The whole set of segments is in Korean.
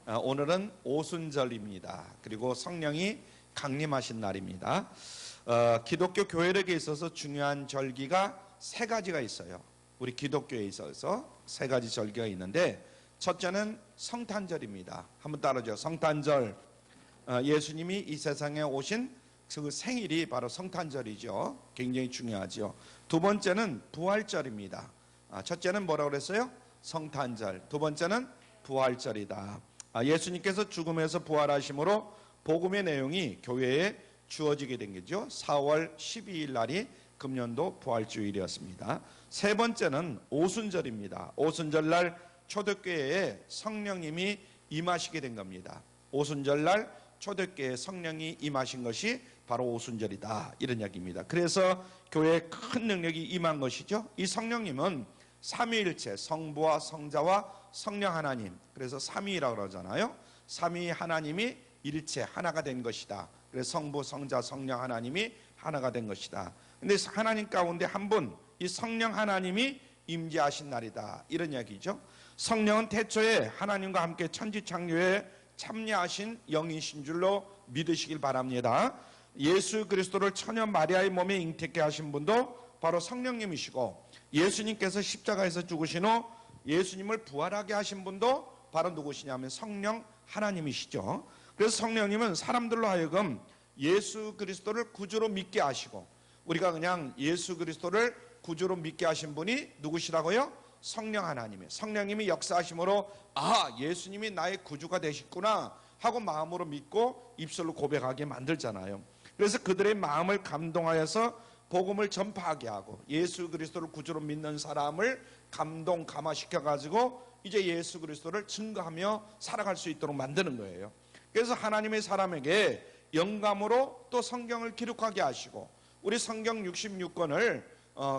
오늘은 오순절입니다. 그리고 성령이 강림하신 날입니다. 기독교 교회력에 있어서 중요한 절기가 세 가지가 있어요. 우리 기독교에 있어서 세 가지 절기가 있는데, 첫째는 성탄절입니다. 한번 따라하죠. 성탄절. 예수님이 이 세상에 오신 그 생일이 바로 성탄절이죠. 굉장히 중요하죠. 두 번째는 부활절입니다. 첫째는 뭐라고 그랬어요? 성탄절. 두 번째는 부활절이다. 예수님께서 죽음에서 부활하심으로 복음의 내용이 교회에 주어지게 된 거죠. 4월 12일 날이 금년도 부활주일이었습니다. 세 번째는 오순절입니다. 오순절 날 초대교회에 성령님이 임하시게 된 겁니다. 오순절 날 초대교회에 성령이 임하신 것이 바로 오순절이다, 이런 이야기입니다. 그래서 교회에 큰 능력이 임한 것이죠. 이 성령님은 삼위일체, 성부와 성자와 성령 하나님, 그래서 삼위라고 그러잖아요. 삼위 하나님이 일체 하나가 된 것이다. 그래서 성부, 성자, 성령 하나님이 하나가 된 것이다. 근데 하나님 가운데 한 분, 이 성령 하나님이 임재하신 날이다, 이런 이야기죠. 성령은 태초에 하나님과 함께 천지창조에 참여하신 영이신 줄로 믿으시길 바랍니다. 예수 그리스도를 처녀 마리아의 몸에 잉태케 하신 분도 바로 성령님이시고, 예수님께서 십자가에서 죽으신 후 예수님을 부활하게 하신 분도 바로 누구시냐면 성령 하나님이시죠. 그래서 성령님은 사람들로 하여금 예수 그리스도를 구주로 믿게 하시고, 우리가 그냥 예수 그리스도를 구주로 믿게 하신 분이 누구시라고요? 성령 하나님이에요. 성령님이 역사하심으로 예수님이 나의 구주가 되셨구나 하고 마음으로 믿고 입술로 고백하게 만들잖아요. 그래서 그들의 마음을 감동하여서 복음을 전파하게 하고, 예수 그리스도를 구주로 믿는 사람을 감화시켜 가지고 이제 예수 그리스도를 증거하며 살아갈 수 있도록 만드는 거예요. 그래서 하나님의 사람에게 영감으로 또 성경을 기록하게 하시고, 우리 성경 66권을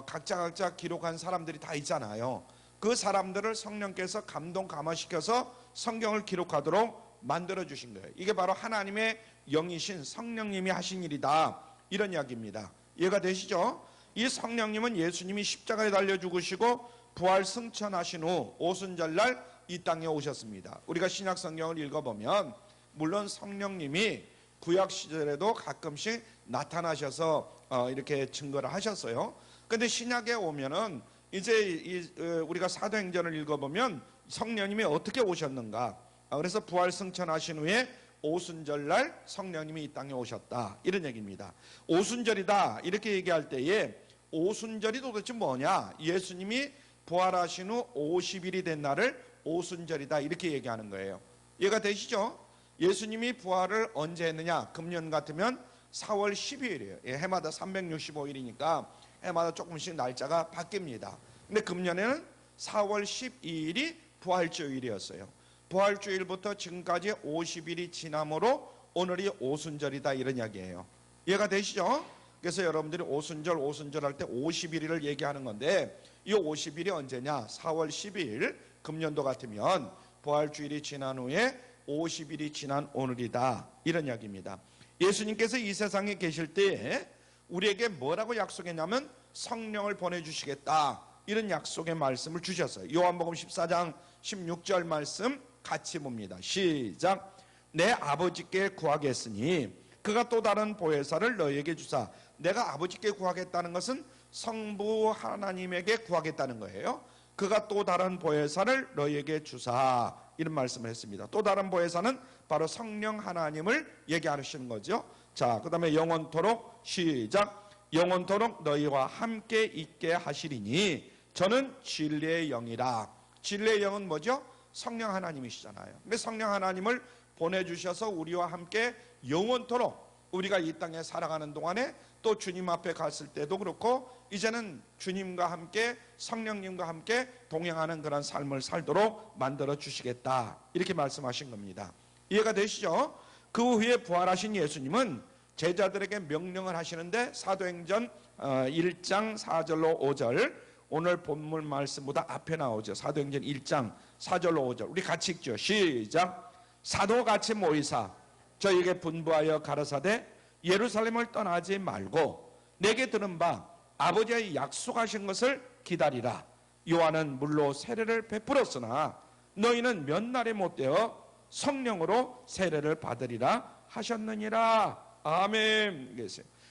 각자 기록한 사람들이 다 있잖아요. 그 사람들을 성령께서 감화시켜서 성경을 기록하도록 만들어 주신 거예요. 이게 바로 하나님의 영이신 성령님이 하신 일이다, 이런 이야기입니다. 이해가 되시죠? 이 성령님은 예수님이 십자가에 달려 죽으시고 부활 승천하신 후 오순절날 이 땅에 오셨습니다. 우리가 신약 성경을 읽어보면 물론 성령님이 구약 시절에도 가끔씩 나타나셔서 이렇게 증거를 하셨어요. 근데 신약에 오면은 이제 우리가 사도행전을 읽어보면 성령님이 어떻게 오셨는가, 그래서 부활 승천하신 후에 오순절날 성령님이 이 땅에 오셨다, 이런 얘기입니다. 오순절이다 이렇게 얘기할 때에 오순절이 도대체 뭐냐, 예수님이 부활하신 후 50일이 된 날을 오순절이다 이렇게 얘기하는 거예요. 이해가 되시죠? 예수님이 부활을 언제 했느냐, 금년 같으면 4월 12일이에요 해마다 365일이니까 해마다 조금씩 날짜가 바뀝니다. 근데 금년에는 4월 12일이 부활주일이었어요. 부활주일부터 지금까지 50일이 지남으로 오늘이 오순절이다, 이런 이야기예요. 이해가 되시죠? 그래서 여러분들이 오순절 할 때 50일을 얘기하는 건데, 이 50일이 언제냐, 4월 12일 금년도 같으면 부활주일이 지난 후에 50일이 지난 오늘이다, 이런 이야기입니다. 예수님께서 이 세상에 계실 때 우리에게 뭐라고 약속했냐면 성령을 보내주시겠다, 이런 약속의 말씀을 주셨어요. 요한복음 14장 16절 말씀 같이 봅니다. 시작. 내 아버지께 구하겠으니 그가 또 다른 보혜사를 너희에게 주사. 내가 아버지께 구하겠다는 것은 성부 하나님에게 구하겠다는 거예요. 그가 또 다른 보혜사를 너희에게 주사, 이런 말씀을 했습니다. 또 다른 보혜사는 바로 성령 하나님을 얘기하시는 거죠. 자, 그 다음에 영원토록, 시작. 영원토록 너희와 함께 있게 하시리니 저는 진리의 영이라. 진리의 영은 뭐죠? 성령 하나님이시잖아요. 근데 성령 하나님을 보내주셔서 우리와 함께 영원토록, 우리가 이 땅에 살아가는 동안에 또 주님 앞에 갔을 때도 그렇고 이제는 주님과 함께 성령님과 함께 동행하는 그런 삶을 살도록 만들어 주시겠다, 이렇게 말씀하신 겁니다. 이해가 되시죠? 그 후에 부활하신 예수님은 제자들에게 명령을 하시는데, 사도행전 1장 4절로 5절, 오늘 본문 말씀보다 앞에 나오죠. 사도행전 1장 4절로 5절 우리 같이 읽죠. 시작. 사도같이 모이사 저에게 분부하여 가라사대 예루살렘을 떠나지 말고 내게 들은 바 아버지의 약속하신 것을 기다리라. 요한은 물로 세례를 베풀었으나 너희는 몇 날에 못되어 성령으로 세례를 받으리라 하셨느니라. 아멘.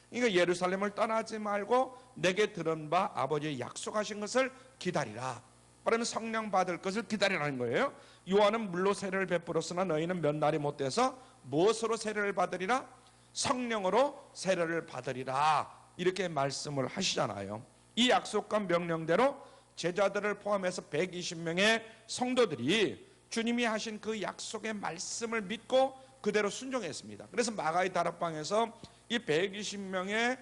그러니까 예루살렘을 떠나지 말고 내게 들은 바 아버지의 약속하신 것을 기다리라. 그러면 성령 받을 것을 기다리라는 거예요. 요한은 물로 세례를 베풀었으나 너희는 몇 날이 못 돼서 무엇으로 세례를 받으리라? 성령으로 세례를 받으리라. 이렇게 말씀을 하시잖아요. 이 약속과 명령대로 제자들을 포함해서 120명의 성도들이 주님이 하신 그 약속의 말씀을 믿고 그대로 순종했습니다. 그래서 마가의 다락방에서 이 120명의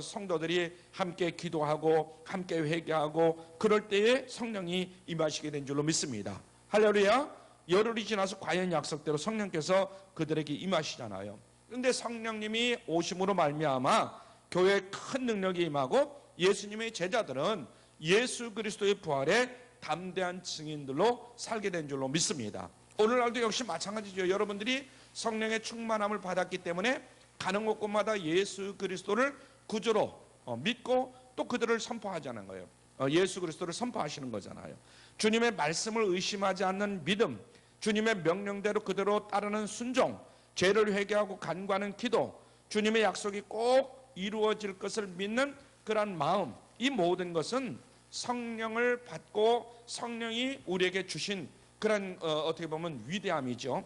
성도들이 함께 기도하고 함께 회개하고 그럴 때에 성령이 임하시게 된 줄로 믿습니다. 할렐루야. 열흘이 지나서 과연 약속대로 성령께서 그들에게 임하시잖아요. 그런데 성령님이 오심으로 말미암아 교회에 큰 능력이 임하고 예수님의 제자들은 예수 그리스도의 부활에 담대한 증인들로 살게 된 줄로 믿습니다. 오늘날도 역시 마찬가지죠. 여러분들이 성령의 충만함을 받았기 때문에 가는 곳곳마다 예수 그리스도를 구주로 믿고 또 그들을 선포하자는 거예요. 예수 그리스도를 선포하시는 거잖아요. 주님의 말씀을 의심하지 않는 믿음, 주님의 명령대로 그대로 따르는 순종, 죄를 회개하고 간구하는 기도, 주님의 약속이 꼭 이루어질 것을 믿는 그런 마음, 이 모든 것은 성령을 받고 성령이 우리에게 주신 그런 어떻게 보면 위대함이죠.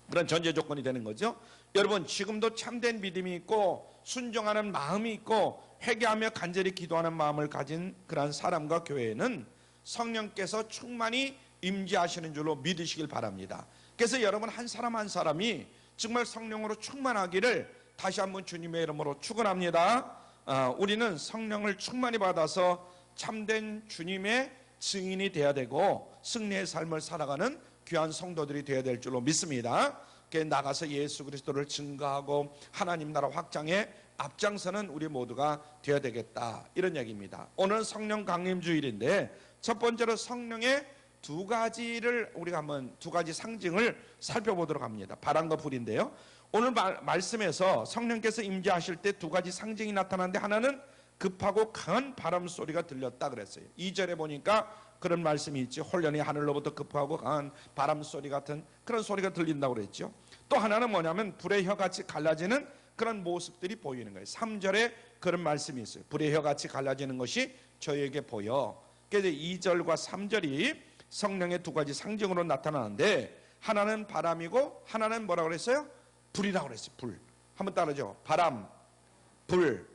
그런 전제 조건이 되는 거죠. 여러분, 지금도 참된 믿음이 있고 순종하는 마음이 있고 회개하며 간절히 기도하는 마음을 가진 그런 사람과 교회에는 성령께서 충만히 임재하시는 줄로 믿으시길 바랍니다. 그래서 여러분 한 사람 한 사람이 정말 성령으로 충만하기를 다시 한번 주님의 이름으로 축원합니다. 우리는 성령을 충만히 받아서 참된 주님의 증인이 되어야 되고 승리의 삶을 살아가는 귀한 성도들이 되어야 될 줄로 믿습니다. 나가서 예수 그리스도를 증거하고 하나님 나라 확장에 앞장서는 우리 모두가 되어야 되겠다, 이런 얘기입니다. 오늘 성령 강림 주일인데 첫 번째로 성령의 두 가지 상징을 살펴보도록 합니다. 바람과 불인데요. 오늘 말씀에서 성령께서 임재하실 때 두 가지 상징이 나타나는데 하나는 급하고 강한 바람 소리가 들렸다 그랬어요. 2절에 보니까 그런 말씀이 있죠. 홀련히 하늘로부터 급하고 강한 바람 소리 같은 그런 소리가 들린다고 그랬죠. 또 하나는 뭐냐면 불의 혀같이 갈라지는 그런 모습들이 보이는 거예요. 3절에 그런 말씀이 있어요. 불의 혀같이 갈라지는 것이 저에게 보여. 그래서 2절과 3절이 성령의 두 가지 상징으로 나타나는데 하나는 바람이고 하나는 뭐라고 그랬어요? 불이라고 그랬어요. 불. 한번 따라하죠. 바람, 불.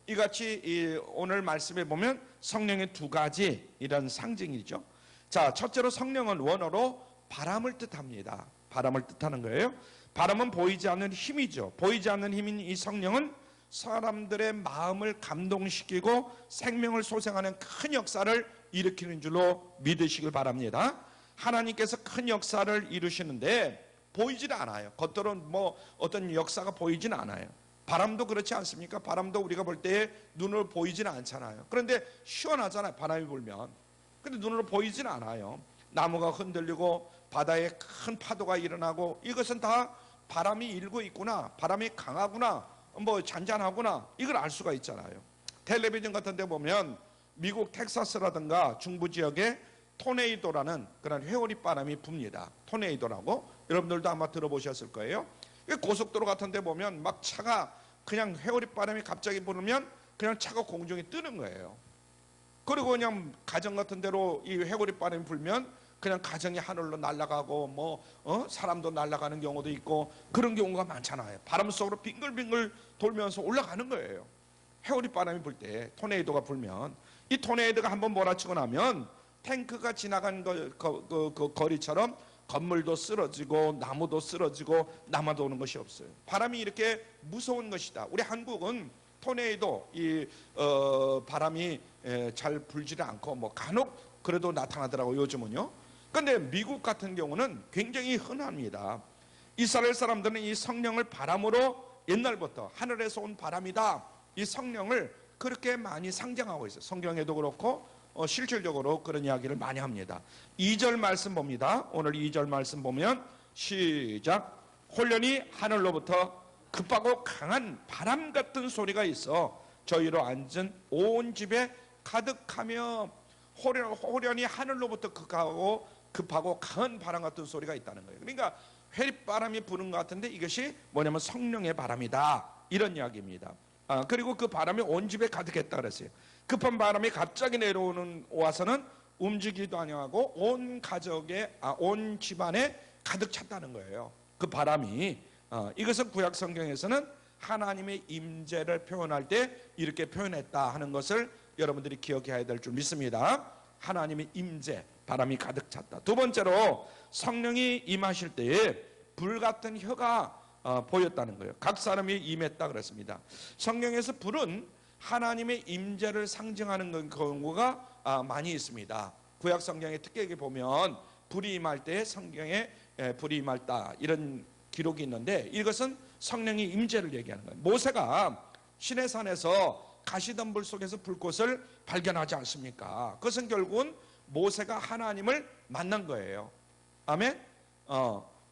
이같이 오늘 말씀에 보면 성령의 두 가지 이런 상징이죠. 자, 첫째로 성령은 원어로 바람을 뜻합니다. 바람을 뜻하는 거예요. 바람은 보이지 않는 힘이죠. 보이지 않는 힘인 이 성령은 사람들의 마음을 감동시키고 생명을 소생하는 큰 역사를 일으키는 줄로 믿으시길 바랍니다. 하나님께서 큰 역사를 이루시는데 보이질 않아요. 겉으로는 어떤 역사가 보이진 않아요. 바람도 그렇지 않습니까? 바람도 우리가 볼 때 눈으로 보이지는 않잖아요. 그런데 시원하잖아요. 바람이 불면. 근데 눈으로 보이지는 않아요. 나무가 흔들리고 바다에 큰 파도가 일어나고 이것은 다 바람이 일고 있구나, 바람이 강하구나, 잔잔하구나, 이걸 알 수가 있잖아요. 텔레비전 같은 데 보면 미국 텍사스라든가 중부 지역에 토네이도라는 그런 회오리 바람이 붑니다. 토네이도라고 여러분들도 아마 들어보셨을 거예요. 고속도로 같은 데 보면 막 차가 그냥 회오리 바람이 갑자기 불으면 그냥 차가 공중에 뜨는 거예요. 그리고 그냥 가정 같은 데로 이 회오리 바람이 불면 그냥 가정이 하늘로 날아가고 사람도 날아가는 경우도 있고 그런 경우가 많잖아요. 바람 속으로 빙글빙글 돌면서 올라가는 거예요. 회오리 바람이 불 때, 토네이도가 불면 이 토네이도가 한번 몰아치고 나면 탱크가 지나간 그 거리처럼 건물도 쓰러지고 나무도 쓰러지고 남아도 오는 것이 없어요. 바람이 이렇게 무서운 것이다. 우리 한국은 토네이도 바람이 잘 불지를 않고 간혹 그래도 나타나더라고요, 요즘은요. 그런데 미국 같은 경우는 굉장히 흔합니다. 이스라엘 사람들은 이 성령을 바람으로 옛날부터 하늘에서 온 바람이다, 이 성령을 그렇게 많이 상징하고 있어요. 성경에도 그렇고 실질적으로 그런 이야기를 많이 합니다. 2절 말씀 봅니다. 오늘 2절 말씀 보면 시작. 홀련히 하늘로부터 급하고 강한 바람 같은 소리가 있어 저희로 앉은 온 집에 가득하며. 호련히 하늘로부터 급하고 강한 바람 같은 소리가 있다는 거예요. 그러니까 회바람이 부는 것 같은데 이것이 뭐냐면 성령의 바람이다, 이런 이야기입니다. 그리고 그 바람이 온 집에 가득했다 그랬어요. 급한 바람이 갑자기 와서는 움직이기도 아니하고 온 온 집안에 가득 찼다는 거예요. 그 바람이. 이것은 구약 성경에서는 하나님의 임재를 표현할 때 이렇게 표현했다 하는 것을 여러분들이 기억해야 될 줄 믿습니다. 하나님의 임재, 바람이 가득 찼다. 두 번째로 성령이 임하실 때에 불 같은 혀가 보였다는 거예요. 각 사람이 임했다 그랬습니다. 성경에서 불은 하나님의 임재를 상징하는 경우가 많이 있습니다. 구약 성경의 특별히 보면 불이 임할 때 성경에 불이 임할다 이런 기록이 있는데, 이것은 성령의 임재를 얘기하는 거예요. 모세가 시내산에서 가시던 불 속에서 불꽃을 발견하지 않습니까? 그것은 결국은 모세가 하나님을 만난 거예요. 아멘?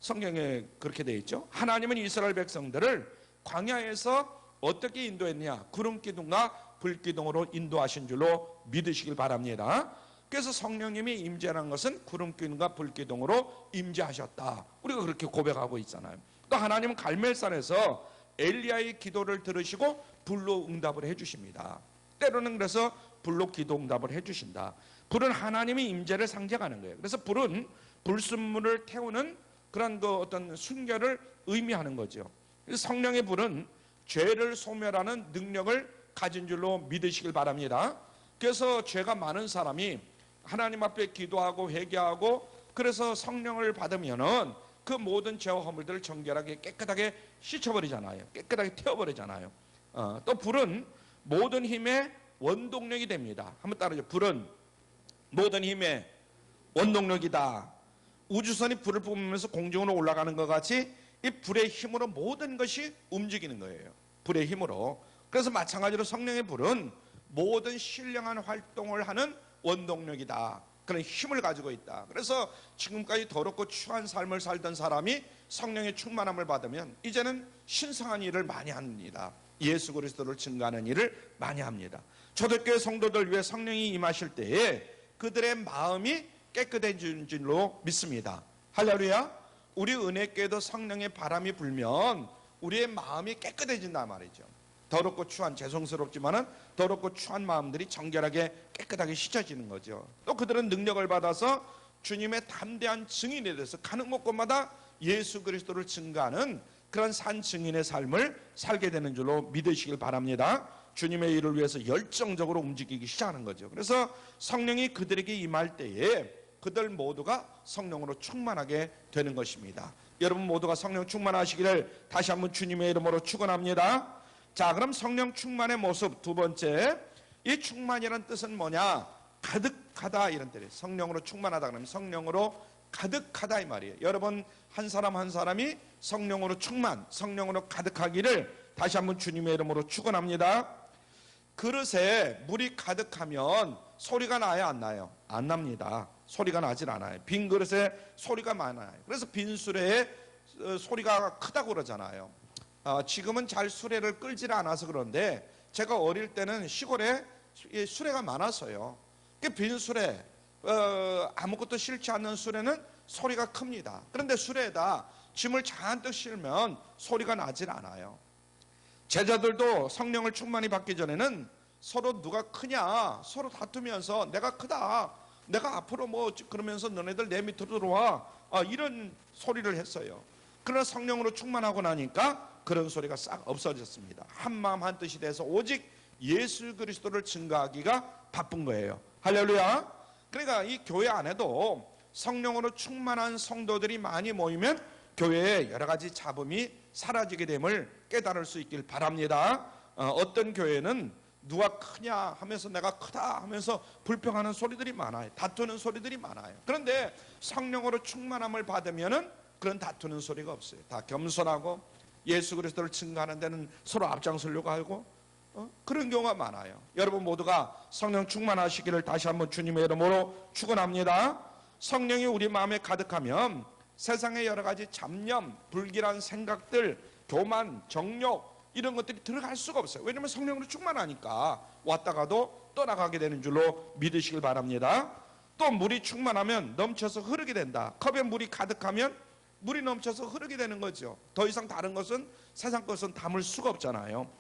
성경에 그렇게 되어 있죠. 하나님은 이스라엘 백성들을 광야에서 어떻게 인도했느냐? 구름 기둥과 불 기둥으로 인도하신 줄로 믿으시길 바랍니다. 그래서 성령님이 임재라는 것은 구름 기둥과 불 기둥으로 임재하셨다, 우리가 그렇게 고백하고 있잖아요. 또 하나님은 갈멜산에서 엘리야의 기도를 들으시고 불로 응답을 해주십니다. 때로는 그래서 불로 기도 응답을 해주신다. 불은 하나님의 임재를 상징하는 거예요. 그래서 불은 불순물을 태우는 그런 어떤 순결을 의미하는 거죠. 그래서 성령의 불은 죄를 소멸하는 능력을 가진 줄로 믿으시길 바랍니다. 그래서 죄가 많은 사람이 하나님 앞에 기도하고 회개하고 그래서 성령을 받으면은 그 모든 죄와 허물들을 정결하게 깨끗하게 씻어버리잖아요. 깨끗하게 태워버리잖아요. 또 불은 모든 힘의 원동력이 됩니다. 한번 따라하죠. 불은 모든 힘의 원동력이다. 우주선이 불을 뿜으면서 공중으로 올라가는 것 같이 이 불의 힘으로 모든 것이 움직이는 거예요. 불의 힘으로. 그래서 마찬가지로 성령의 불은 모든 신령한 활동을 하는 원동력이다. 그런 힘을 가지고 있다. 그래서 지금까지 더럽고 추한 삶을 살던 사람이 성령의 충만함을 받으면 이제는 신성한 일을 많이 합니다. 예수 그리스도를 증거하는 일을 많이 합니다. 초대교회 성도들 위해 성령이 임하실 때에 그들의 마음이 깨끗해진 줄로 믿습니다. 할렐루야. 우리 은혜교회도 성령의 바람이 불면 우리의 마음이 깨끗해진단 말이죠. 더럽고 추한, 죄송스럽지만은 더럽고 추한 마음들이 정결하게 깨끗하게 씻어지는 거죠. 또 그들은 능력을 받아서 주님의 담대한 증인에 대해서 가는 곳곳마다 예수 그리스도를 증거하는 그런 산 증인의 삶을 살게 되는 줄로 믿으시길 바랍니다. 주님의 일을 위해서 열정적으로 움직이기 시작하는 거죠. 그래서 성령이 그들에게 임할 때에 그들 모두가 성령으로 충만하게 되는 것입니다. 여러분 모두가 성령 충만하시기를 다시 한번 주님의 이름으로 축원합니다. 자, 그럼 성령 충만의 모습 두 번째, 이 충만이라는 뜻은 뭐냐? 가득하다 이런 뜻이에요. 성령으로 충만하다 그러면 성령으로 가득하다 이 말이에요. 여러분 한 사람 한 사람이 성령으로 충만, 성령으로 가득하기를 다시 한번 주님의 이름으로 축원합니다. 그릇에 물이 가득하면 소리가 나요, 안 나요? 안 납니다. 소리가 나질 않아요. 빈 그릇에 소리가 많아요. 그래서 빈 수레에 소리가 크다고 그러잖아요. 지금은 잘 수레를 끌지를 않아서 그런데 제가 어릴 때는 시골에 수레가 많았어요. 빈 수레, 아무것도 실지 않는 수레는 소리가 큽니다. 그런데 수레에다 짐을 잔뜩 실면 소리가 나질 않아요. 제자들도 성령을 충만히 받기 전에는 서로 누가 크냐 서로 다투면서 내가 크다, 내가 앞으로 뭐 그러면서 너네들 내 밑으로 들어와, 이런 소리를 했어요. 그러나 성령으로 충만하고 나니까 그런 소리가 싹 없어졌습니다. 한 마음 한 뜻이 돼서 오직 예수 그리스도를 증거하기가 바쁜 거예요. 할렐루야. 그러니까 이 교회 안에도 성령으로 충만한 성도들이 많이 모이면 교회에 여러 가지 잡음이 사라지게 됨을 깨달을 수 있길 바랍니다. 어떤 교회는 누가 크냐 하면서 내가 크다 하면서 불평하는 소리들이 많아요. 다투는 소리들이 많아요. 그런데 성령으로 충만함을 받으면은 그런 다투는 소리가 없어요. 다 겸손하고 예수 그리스도를 증거하는 데는 서로 앞장서려고 하고 그런 경우가 많아요. 여러분 모두가 성령 충만하시기를 다시 한번 주님의 이름으로 축원합니다. 성령이 우리 마음에 가득하면 세상의 여러 가지 잡념, 불길한 생각들, 교만, 정욕 이런 것들이 들어갈 수가 없어요. 왜냐하면 성령으로 충만하니까 왔다가도 떠나가게 되는 줄로 믿으시길 바랍니다. 또 물이 충만하면 넘쳐서 흐르게 된다. 컵에 물이 가득하면 물이 넘쳐서 흐르게 되는 거죠. 더 이상 다른 것은 세상 것은 담을 수가 없잖아요.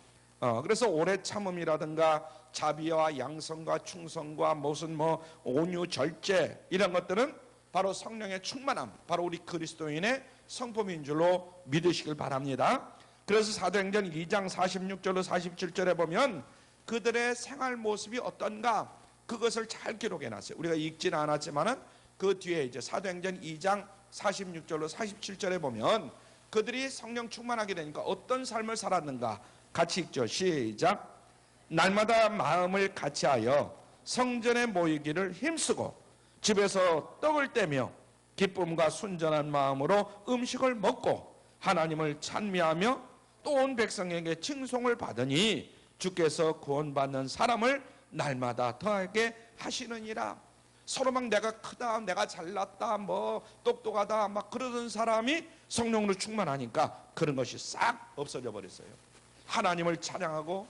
그래서 오래 참음이라든가 자비와 양성과 충성과 무슨 온유 절제 이런 것들은 바로 성령의 충만함, 바로 우리 그리스도인의 성품인 줄로 믿으시길 바랍니다. 그래서 사도행전 2장 46절로 47절에 보면 그들의 생활 모습이 어떤가 그것을 잘 기록해 놨어요. 우리가 읽지는 않았지만은 그 뒤에 이제 사도행전 2장 46절로 47절에 보면 그들이 성령 충만하게 되니까 어떤 삶을 살았는가 같이 읽죠. 시작. 날마다 마음을 같이하여 성전에 모이기를 힘쓰고 집에서 떡을 떼며 기쁨과 순전한 마음으로 음식을 먹고 하나님을 찬미하며 또 온 백성에게 칭송을 받으니 주께서 구원받는 사람을 날마다 더하게 하시느니라. 서로 막 내가 크다, 내가 잘났다, 똑똑하다 막 그러던 사람이 성령으로 충만하니까 그런 것이 싹 없어져 버렸어요. 하나님을 찬양하고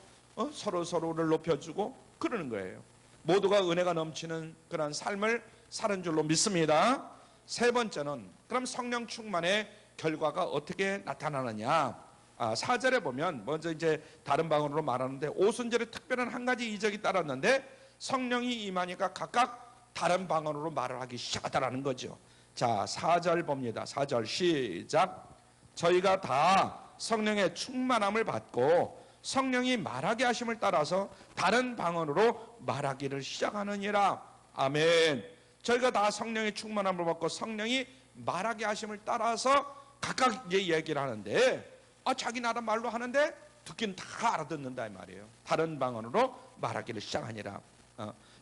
서로를 높여주고 그러는 거예요. 모두가 은혜가 넘치는 그런 삶을 사는 줄로 믿습니다. 세 번째는 그럼 성령 충만의 결과가 어떻게 나타나느냐. 4절에 보면 먼저 이제 다른 방언으로 말하는데 오순절에 특별한 한 가지 이적이 따랐는데 성령이 임하니까 각각 다른 방언으로 말을 하기 시작하더라는 거죠. 자, 4절 봅니다. 4절 시작. 저희가 다 성령의 충만함을 받고 성령이 말하게 하심을 따라서 다른 방언으로 말하기를 시작하느니라. 아멘. 저희가 다 성령의 충만함을 받고 성령이 말하게 하심을 따라서 각각 이제 얘기를 하는데 자기 나라 말로 하는데 듣기는 다 알아듣는다 이 말이에요. 다른 방언으로 말하기를 시작하니라.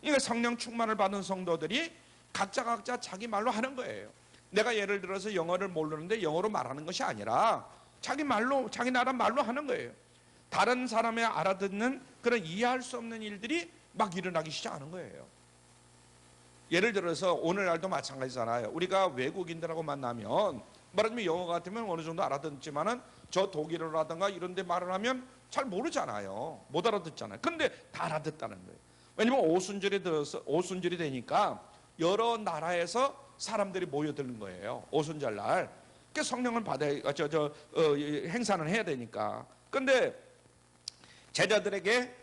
이게 성령 충만을 받은 성도들이 각자 자기 말로 하는 거예요. 내가 예를 들어서 영어를 모르는데 영어로 말하는 것이 아니라 자기 말로, 자기 나라 말로 하는 거예요. 다른 사람의 알아듣는 그런 이해할 수 없는 일들이 막 일어나기 시작하는 거예요. 예를 들어서 오늘날도 마찬가지잖아요. 우리가 외국인들하고 만나면 말하자면 영어 같으면 어느 정도 알아듣지만은 저 독일어라든가 이런 데 말을 하면 잘 모르잖아요. 못 알아듣잖아요. 그런데 다 알아듣다는 거예요. 왜냐면 오순절이 되니까 여러 나라에서 사람들이 모여드는 거예요. 오순절날. 그래서 성령을 행사는 해야 되니까. 그런데 제자들에게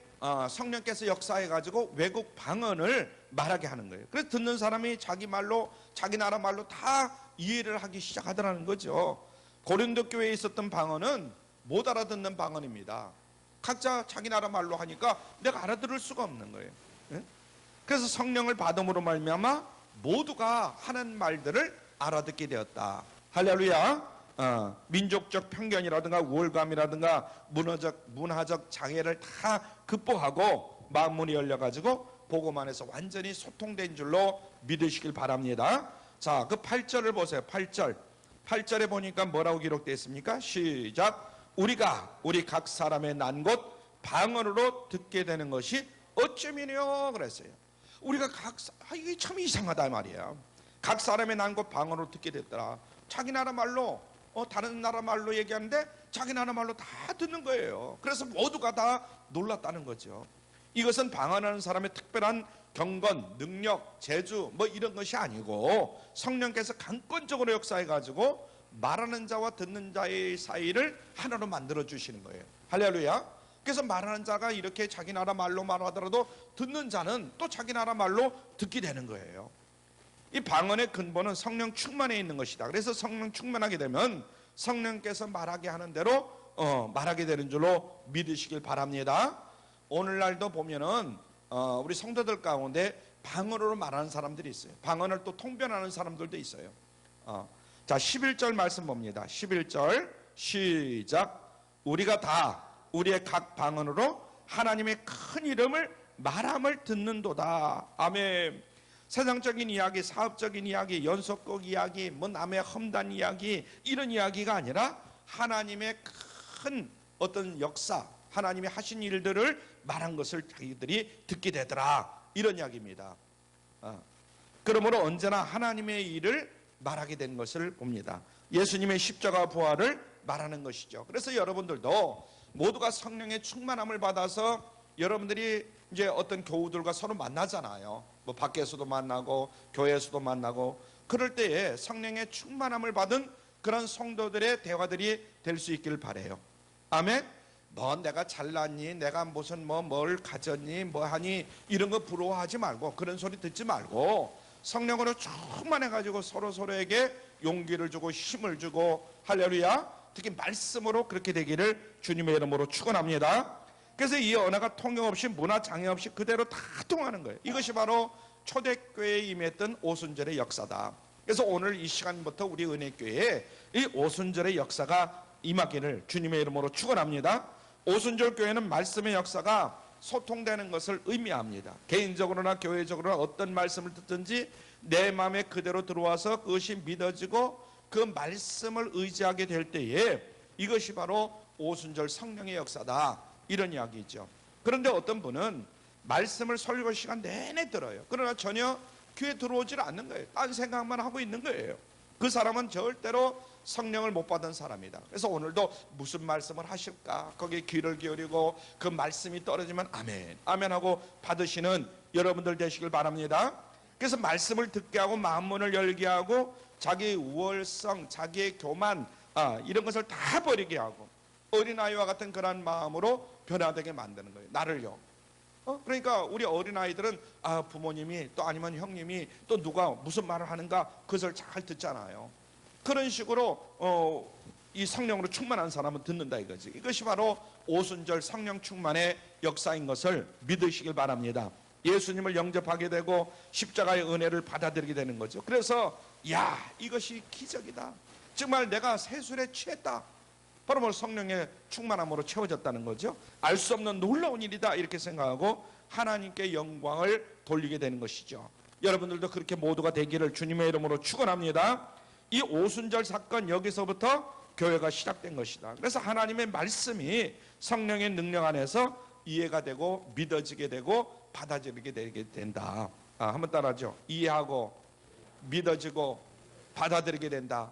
성령께서 역사해가지고 외국 방언을 말하게 하는 거예요. 그래서 듣는 사람이 자기 말로, 자기 나라 말로 다 이해를 하기 시작하더라는 거죠. 고린도 교회에 있었던 방언은 못 알아듣는 방언입니다. 각자 자기 나라 말로 하니까 내가 알아들을 수가 없는 거예요. 그래서 성령을 받음으로 말미암아 모두가 하는 말들을 알아듣게 되었다. 할렐루야. 민족적 편견이라든가 우월감이라든가 문화적 장애를 다 극복하고 마음문이 열려가지고 복음 안에서 완전히 소통된 줄로 믿으시길 바랍니다. 자, 그 8절을 보세요. 8절에 보니까 뭐라고 기록되어 있습니까? 시작. 우리 각 사람의 난 곳 방언으로 듣게 되는 것이 어쩌면요 그랬어요. 우리가 이게 참 이상하다 말이야. 각 사람의 난 곳 방언으로 듣게 됐더라. 자기 나라 말로 다른 나라 말로 얘기하는데 자기 나라 말로 다 듣는 거예요. 그래서 모두가 다 놀랐다는 거죠. 이것은 방언하는 사람의 특별한 경건, 능력, 재주 이런 것이 아니고 성령께서 강권적으로 역사해가지고 말하는 자와 듣는 자의 사이를 하나로 만들어 주시는 거예요. 할렐루야. 그래서 말하는 자가 이렇게 자기 나라 말로 말하더라도 듣는 자는 또 자기 나라 말로 듣게 되는 거예요. 이 방언의 근본은 성령 충만에 있는 것이다. 그래서 성령 충만하게 되면 성령께서 말하게 하는 대로 말하게 되는 줄로 믿으시길 바랍니다. 오늘날도 보면은 우리 성도들 가운데 방언으로 말하는 사람들이 있어요. 방언을 또 통변하는 사람들도 있어요. 자, 11절 말씀 봅니다. 11절 시작. 우리가 다 우리의 각 방언으로 하나님의 큰 이름을 말함을 듣는도다. 아멘. 세상적인 이야기, 사업적인 이야기, 연속곡 이야기, 남의 험단 이야기 이런 이야기가 아니라 하나님의 큰 어떤 역사, 하나님이 하신 일들을 말한 것을 자기들이 듣게 되더라. 이런 이야기입니다. 그러므로 언제나 하나님의 일을 말하게 된 것을 봅니다. 예수님의 십자가 부활을 말하는 것이죠. 그래서 여러분들도 모두가 성령의 충만함을 받아서 여러분들이 이제 어떤 교우들과 서로 만나잖아요. 뭐 밖에서도 만나고 교회에서도 만나고, 그럴 때에 성령의 충만함을 받은 그런 성도들의 대화들이 될 수 있길 바래요. 아멘. 너 내가 잘났니? 내가 무슨 뭘 가졌니? 뭐 하니? 이런 거 부러워하지 말고, 그런 소리 듣지 말고, 성령으로 충만해가지고 서로에게 용기를 주고 힘을 주고, 할렐루야, 특히 말씀으로 그렇게 되기를 주님의 이름으로 축원합니다. 그래서 이 언어가 통역 없이, 문화 장애 없이 그대로 다 통하는 거예요. 이것이 바로 초대교회에 임했던 오순절의 역사다. 그래서 오늘 이 시간부터 우리 은혜교회에 이 오순절의 역사가 임하기를 주님의 이름으로 축원합니다. 오순절 교회는 말씀의 역사가 소통되는 것을 의미합니다. 개인적으로나 교회적으로나 어떤 말씀을 듣든지 내 마음에 그대로 들어와서 그것이 믿어지고 그 말씀을 의지하게 될 때에 이것이 바로 오순절 성령의 역사다, 이런 이야기죠. 그런데 어떤 분은 말씀을 설교 시간 내내 들어요. 그러나 전혀 귀에 들어오질 않는 거예요. 딴 생각만 하고 있는 거예요. 그 사람은 절대로 성령을 못 받은 사람이다. 그래서 오늘도 무슨 말씀을 하실까 거기에 귀를 기울이고 그 말씀이 떨어지면 아멘 아멘 하고 받으시는 여러분들 되시길 바랍니다. 그래서 말씀을 듣게 하고 마음문을 열게 하고 자기의 우월성, 자기의 교만, 이런 것을 다 버리게 하고 어린아이와 같은 그런 마음으로 변화되게 만드는 거예요. 나를요. 그러니까 우리 어린아이들은 부모님이 또 아니면 형님이 또 누가 무슨 말을 하는가 그것을 잘 듣잖아요. 그런 식으로 이 성령으로 충만한 사람은 듣는다 이거지. 이것이 바로 오순절 성령 충만의 역사인 것을 믿으시길 바랍니다. 예수님을 영접하게 되고 십자가의 은혜를 받아들이게 되는 거죠. 그래서 이것이 기적이다, 정말 내가 세술에 취했다, 바로 성령의 충만함으로 채워졌다는 거죠. 알 수 없는 놀라운 일이다, 이렇게 생각하고 하나님께 영광을 돌리게 되는 것이죠. 여러분들도 그렇게 모두가 되기를 주님의 이름으로 축원합니다. 이 오순절 사건, 여기서부터 교회가 시작된 것이다. 그래서 하나님의 말씀이 성령의 능력 안에서 이해가 되고 믿어지게 되고 받아들이게 되게 된다. 한번 따라하죠. 이해하고 믿어지고 받아들이게 된다.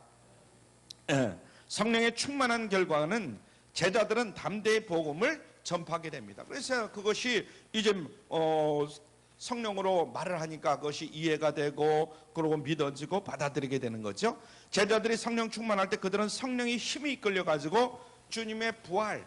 성령의 충만한 결과는 제자들은 담대히 복음을 전파하게 됩니다. 그래서 그것이 이제 성령으로 말을 하니까 그것이 이해가 되고 그리고 믿어지고 받아들이게 되는 거죠. 제자들이 성령 충만할 때 그들은 성령의 힘이 이끌려 가지고 주님의 부활,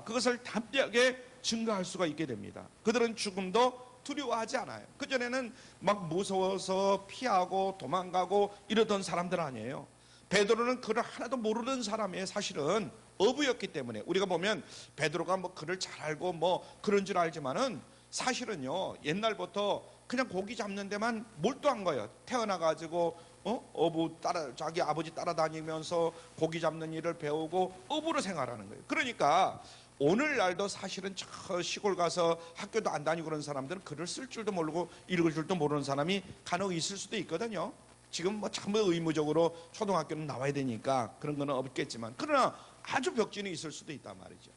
그것을 담대하게 증거할 수가 있게 됩니다. 그들은 죽음도 두려워하지 않아요. 그전에는 막 무서워서 피하고 도망가고 이러던 사람들 아니에요. 베드로는 글을 하나도 모르는 사람이에요. 사실은 어부였기 때문에. 우리가 보면 베드로가 글을 잘 알고 그런 줄 알지만은 사실은요, 옛날부터 그냥 고기 잡는 데만 몰두한 거예요. 태어나가지고 어부 자기 아버지 따라다니면서 고기 잡는 일을 배우고 어부로 생활하는 거예요. 그러니까 오늘날도 사실은 저 시골 가서 학교도 안 다니고 그런 사람들은 글을 쓸 줄도 모르고 읽을 줄도 모르는 사람이 간혹 있을 수도 있거든요. 지금 전부 의무적으로 초등학교는 나와야 되니까 그런 거는 없겠지만, 그러나 아주 벽진이 있을 수도 있단 말이죠.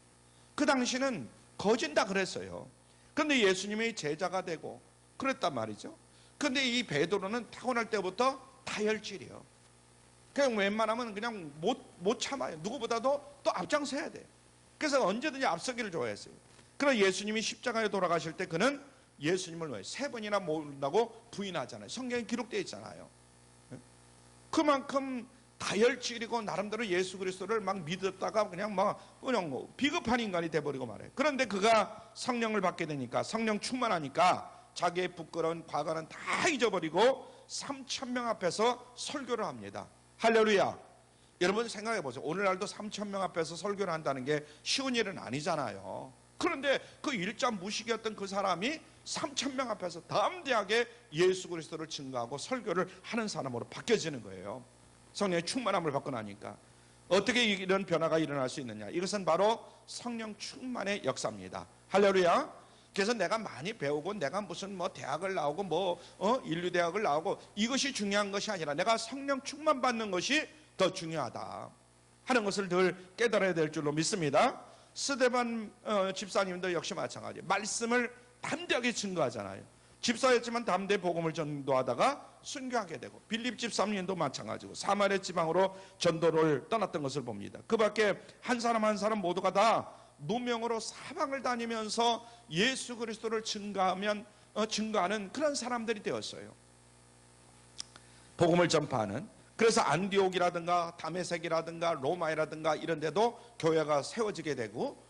그 당시는 거진다 그랬어요. 그런데 예수님의 제자가 되고 그랬단 말이죠. 그런데 이 베드로는 타고날 때부터 다혈질이에요. 그냥 웬만하면 그냥 못 참아요. 누구보다도 또 앞장서야 돼. 그래서 언제든지 앞서기를 좋아했어요. 그러나 예수님이 십자가에 돌아가실 때 그는 예수님을 왜 3번이나 모른다고 부인하잖아요. 성경에 기록되어 있잖아요. 그만큼 다혈질이고 나름대로 예수 그리스도를 막 믿었다가 그냥 비겁한 인간이 돼버리고 말해요. 그런데 그가 성령을 받게 되니까, 성령 충만하니까 자기의 부끄러운 과거는 다 잊어버리고 3,000명 앞에서 설교를 합니다. 할렐루야. 여러분 생각해 보세요. 오늘날도 3,000명 앞에서 설교를 한다는 게 쉬운 일은 아니잖아요. 그런데 그 일자 무식이었던 그 사람이 3,000명 앞에서 담대하게 예수 그리스도를 증거하고 설교를 하는 사람으로 바뀌어지는 거예요. 성령의 충만함을 받고 나니까. 어떻게 이런 변화가 일어날 수 있느냐? 이것은 바로 성령 충만의 역사입니다. 할렐루야. 그래서 내가 많이 배우고 내가 무슨 대학을 나오고 인류대학을 나오고 이것이 중요한 것이 아니라 내가 성령 충만 받는 것이 더 중요하다 하는 것을 늘 깨달아야 될 줄로 믿습니다. 스데반 집사님도 역시 마찬가지. 말씀을 담대하게 증거하잖아요. 집사였지만 담대히 복음을 전도하다가 순교하게 되고, 빌립 집사님도 마찬가지고 사마리아 지방으로 전도를 떠났던 것을 봅니다. 그 밖에 한 사람 한 사람 모두가 다 누명으로 사방을 다니면서 예수 그리스도를 증거하는 그런 사람들이 되었어요. 복음을 전파하는. 그래서 안디옥이라든가 다메섹이라든가 로마이라든가 이런 데도 교회가 세워지게 되고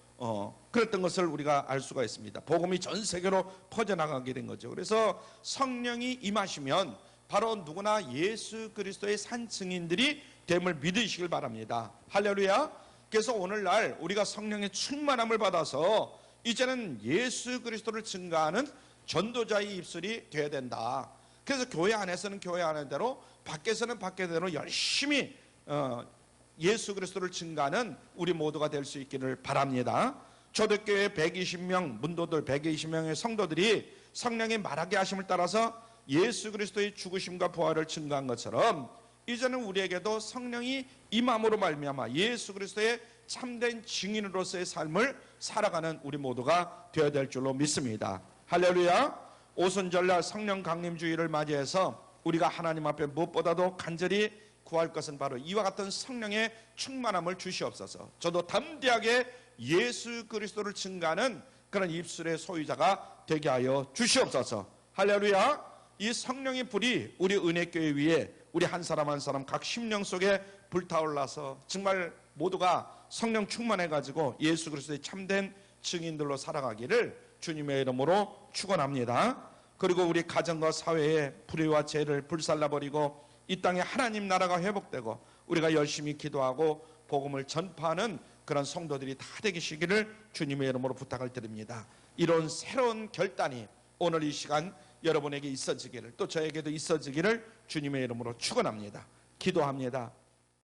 그랬던 것을 우리가 알 수가 있습니다. 복음이 전 세계로 퍼져나가게 된 거죠. 그래서 성령이 임하시면 바로 누구나 예수 그리스도의 산 증인들이 됨을 믿으시길 바랍니다. 할렐루야. 그래서 오늘날 우리가 성령의 충만함을 받아서 이제는 예수 그리스도를 증거하는 전도자의 입술이 되어야 된다. 그래서 교회 안에서는 교회 안에대로, 밖에서는 밖에대로 열심히 예수 그리스도를 증거하는 우리 모두가 될 수 있기를 바랍니다. 초대교회 120명 문도들 120명의 성도들이 성령의 말하게 하심을 따라서 예수 그리스도의 죽으심과 부활을 증거한 것처럼 이제는 우리에게도 성령이 임함으로 말미암아 예수 그리스도의 참된 증인으로서의 삶을 살아가는 우리 모두가 되어야 될 줄로 믿습니다. 할렐루야. 오순절날 성령 강림주의를 맞이해서 우리가 하나님 앞에 무엇보다도 간절히 구할 것은 바로 이와 같은 성령의 충만함을 주시옵소서. 저도 담대하게 예수 그리스도를 증거하는 그런 입술의 소유자가 되게 하여 주시옵소서. 할렐루야. 이 성령의 불이 우리 은혜교회 위에 우리 한 사람 한 사람 각 심령 속에 불타올라서 정말 모두가 성령 충만해가지고 예수 그리스도의 참된 증인들로 살아가기를 주님의 이름으로 축원합니다. 그리고 우리 가정과 사회의 불의와 죄를 불살라버리고 이 땅에 하나님 나라가 회복되고 우리가 열심히 기도하고 복음을 전파하는 그런 성도들이 다 되시기를 주님의 이름으로 부탁을 드립니다. 이런 새로운 결단이 오늘 이 시간 여러분에게 있어지기를, 또 저에게도 있어지기를 주님의 이름으로 축원합니다. 기도합니다.